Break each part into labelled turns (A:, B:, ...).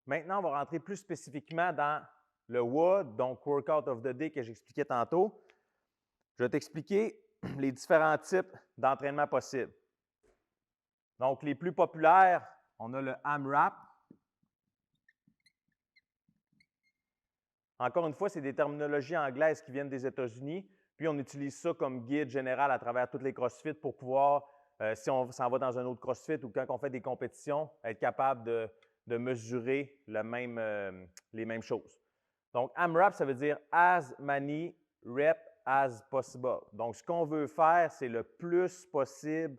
A: Maintenant, on va rentrer plus spécifiquement dans le WOD, donc Workout of the Day que j'expliquais tantôt. Je vais t'expliquer les différents types d'entraînement possibles. Donc, les plus populaires, on a le AMRAP. Encore une fois, c'est des terminologies anglaises qui viennent des États-Unis. Puis, on utilise ça comme guide général à travers toutes les CrossFit pour pouvoir, si on s'en va dans un autre CrossFit ou quand on fait des compétitions, être capable de mesurer les mêmes choses. Donc, AMRAP, ça veut dire as many reps as possible. Donc, ce qu'on veut faire, c'est le plus possible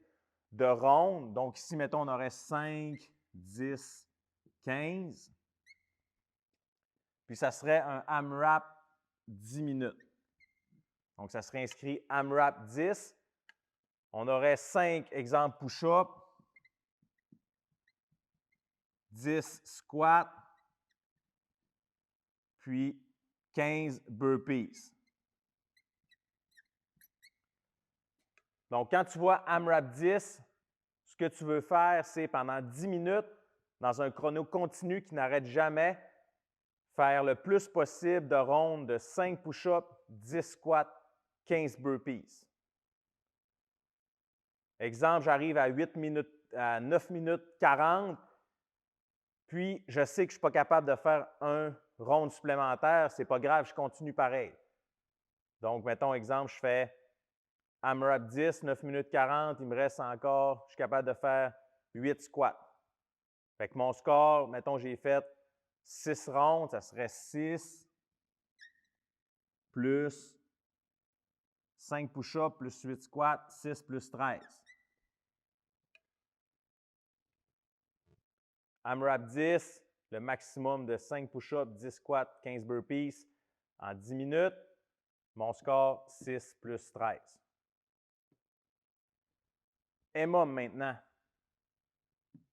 A: de rondes. Donc, ici, mettons, on aurait 5, 10, 15. Puis, ça serait un AMRAP 10 minutes. Donc, ça serait inscrit AMRAP 10. On aurait 5 exemples push-up, 10 squats, puis 15 burpees. Donc, quand tu vois AMRAP 10, ce que tu veux faire, c'est pendant 10 minutes, dans un chrono continu qui n'arrête jamais, faire le plus possible de rondes de 5 push-ups, 10 squats, 15 burpees. Exemple, j'arrive à 9 minutes 40, puis je sais que je ne suis pas capable de faire un ronde supplémentaire, ce n'est pas grave, je continue pareil. Donc, mettons exemple, je fais AMRAP 10, 9 minutes 40, il me reste encore, je suis capable de faire 8 squats. Fait que mon score, mettons, j'ai fait 6 rondes, ça serait 6 plus 5 push-ups plus 8 squats, 6 plus 13. AMRAP 10, le maximum de 5 push-ups, 10 squats, 15 burpees en 10 minutes. Mon score, 6 plus 13. EMOM maintenant.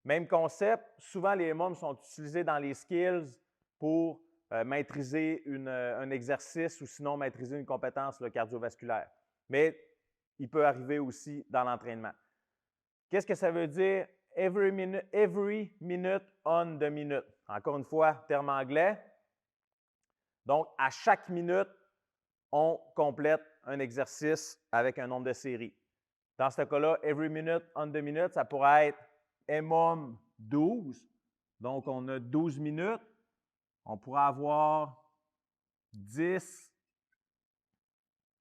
A: Même concept, souvent les EMOM sont utilisés dans les skills pour maîtriser un exercice ou sinon maîtriser une compétence cardiovasculaire. Mais il peut arriver aussi dans l'entraînement. Qu'est-ce que ça veut dire? Every minute on the minute. Encore une fois, terme anglais. Donc, à chaque minute, on complète un exercice avec un nombre de séries. Dans ce cas-là, every minute on the minute, ça pourrait être EMOM 12. Donc, on a 12 minutes. On pourrait avoir 10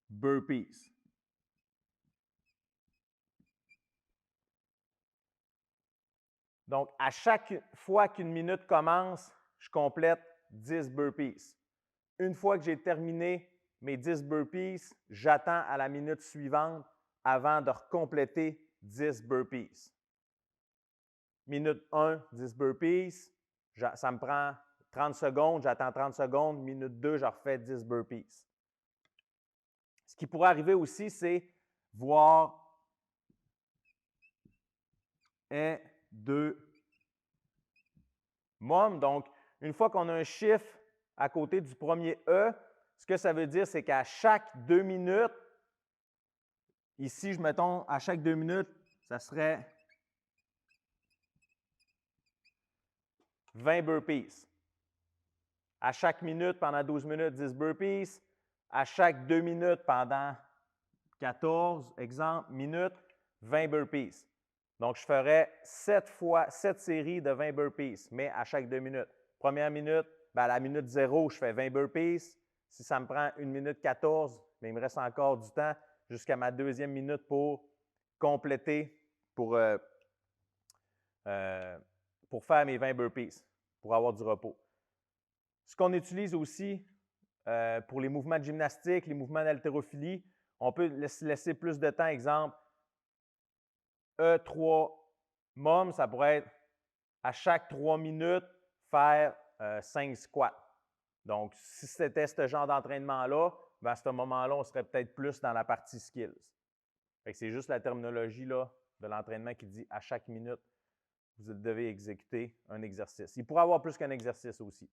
A: burpees. Donc, à chaque fois qu'une minute commence, je complète 10 burpees. Une fois que j'ai terminé mes 10 burpees, j'attends à la minute suivante avant de recompléter 10 burpees. Minute 1, 10 burpees, ça me prend 30 secondes, j'attends 30 secondes. Minute 2, je refais 10 burpees. Ce qui pourrait arriver aussi, c'est voir 1, 2, MOM. Donc, une fois qu'on a un chiffre à côté du premier E, ce que ça veut dire, c'est qu'à chaque 2 minutes, ici, mettons, à chaque 2 minutes, ça serait 20 burpees. À chaque minute, pendant 12 minutes, 10 burpees. À chaque 2 minutes, pendant 14, exemple, minutes, 20 burpees. Donc, je ferais 7 séries de 20 burpees, mais à chaque 2 minutes. Première minute, à la minute 0, je fais 20 burpees. Si ça me prend 1 minute 14, mais il me reste encore du temps jusqu'à ma deuxième minute pour compléter, pour faire mes 20 burpees, pour avoir du repos. Ce qu'on utilise aussi pour les mouvements de gymnastique, les mouvements d'haltérophilie, on peut laisser plus de temps. Exemple, E3 MOM, ça pourrait être à chaque 3 minutes, faire 5 squats. Donc, si c'était ce genre d'entraînement-là, à ce moment-là, on serait peut-être plus dans la partie skills. C'est juste la terminologie là, de l'entraînement qui dit à chaque minute, vous devez exécuter un exercice. Il pourrait y avoir plus qu'un exercice aussi.